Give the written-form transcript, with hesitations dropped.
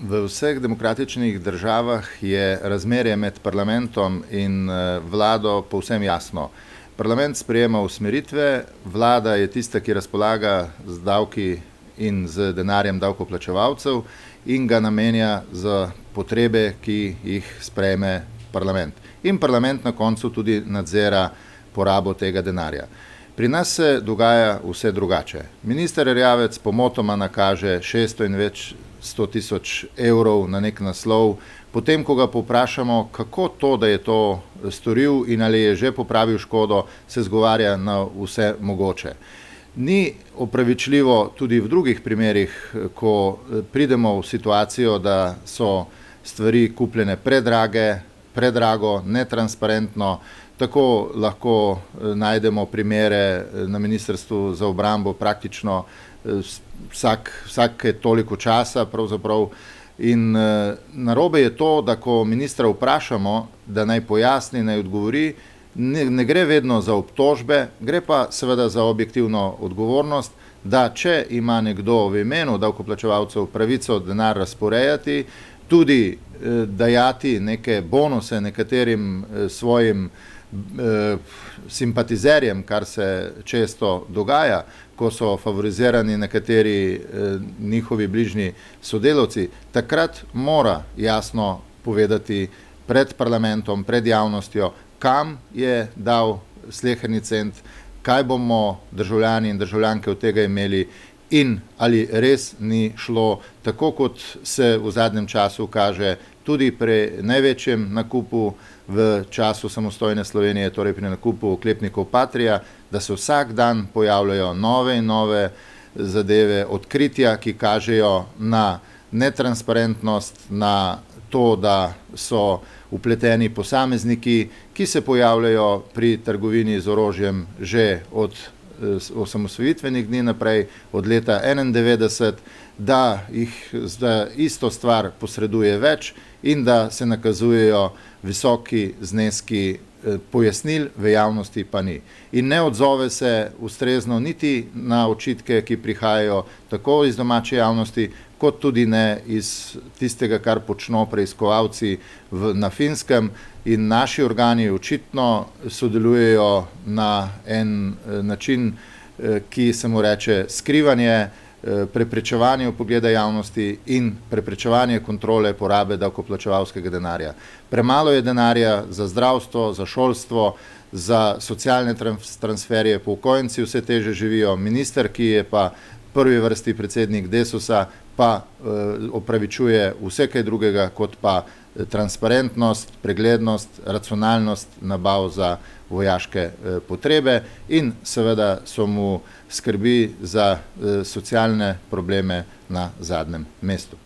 V vseh demokratičnih državah je razmerje med parlamentom in vlado povsem jasno. Parlament sprejema usmeritve, vlada je tista, ki razpolaga z davki in z denarjem davkoplačevalcev in ga namenja za potrebe, ki jih sprejme parlament. In parlament na koncu tudi nadzira porabo tega denarja. Pri nas se dogaja vse drugače. Minister Erjavec pomotoma nakaže 600 in več 100 tisoč evrov na nek naslov, potem ko ga povprašamo, kako to, da je to storil in ali je že popravil škodo, se zgovarja na vse mogoče. Ni opravičljivo tudi v drugih primerih, ko pridemo v situacijo, da so stvari kupljene predrago, netransparentno. Tako lahko najdemo primere na Ministrstvu za obrambo praktično vsake toliko časa pravzaprav. In narobe je to, da ko ministra vprašamo, da naj pojasni, naj odgovori, ne gre vedno za obtožbe, gre pa seveda za objektivno odgovornost, da če ima nekdo v imenu davkoplačevalcev pravico denar razporejati, tudi dajati neke bonuse nekaterim svojim simpatizerjem, kar se često dogaja, ko so favorizirani nekateri njihovi bližnji sodelavci, takrat mora jasno povedati pred parlamentom, pred javnostjo, kam je dal sleherni cent, kaj bomo državljani in državljanke od tega imeli in ali res ni šlo, tako kot se v zadnjem času kaže tudi pri največjem nakupu v času samostojne Slovenije, torej pri nakupu oklepnikov Patria, da se vsak dan pojavljajo nove in nove zadeve, odkritja, ki kažejo na netransparentnost, na to, da so vpleteni posamezniki, ki se pojavljajo pri trgovini z orožjem že od osamosvojitvenih dni naprej, od leta 1991, da jih za isto stvar posreduje več in da se nakazujejo visoki zneski pojasnil, v javnosti pa ni. In ne odzove se ustrezno niti na očitke, ki prihajajo tako iz domače javnosti, kot tudi ne iz tistega, kar počno preiskovalci na Finskem, in naši organi očitno sodelujejo na en način, ki se mu reče skrivanje, preprečevanje vpogleda javnosti in preprečevanje kontrole porabe davkoplačevalskega denarja. Premalo je denarja za zdravstvo, za šolstvo, za socialne transferje, upokojenci vse teže živijo, minister, ki je pa prvi vrsti predsednik Desusa, pa opravičuje vse kaj drugega kot pa transparentnost, preglednost, racionalnost nabav za vojaške potrebe in seveda so mu skrbi za socialne probleme na zadnjem mestu.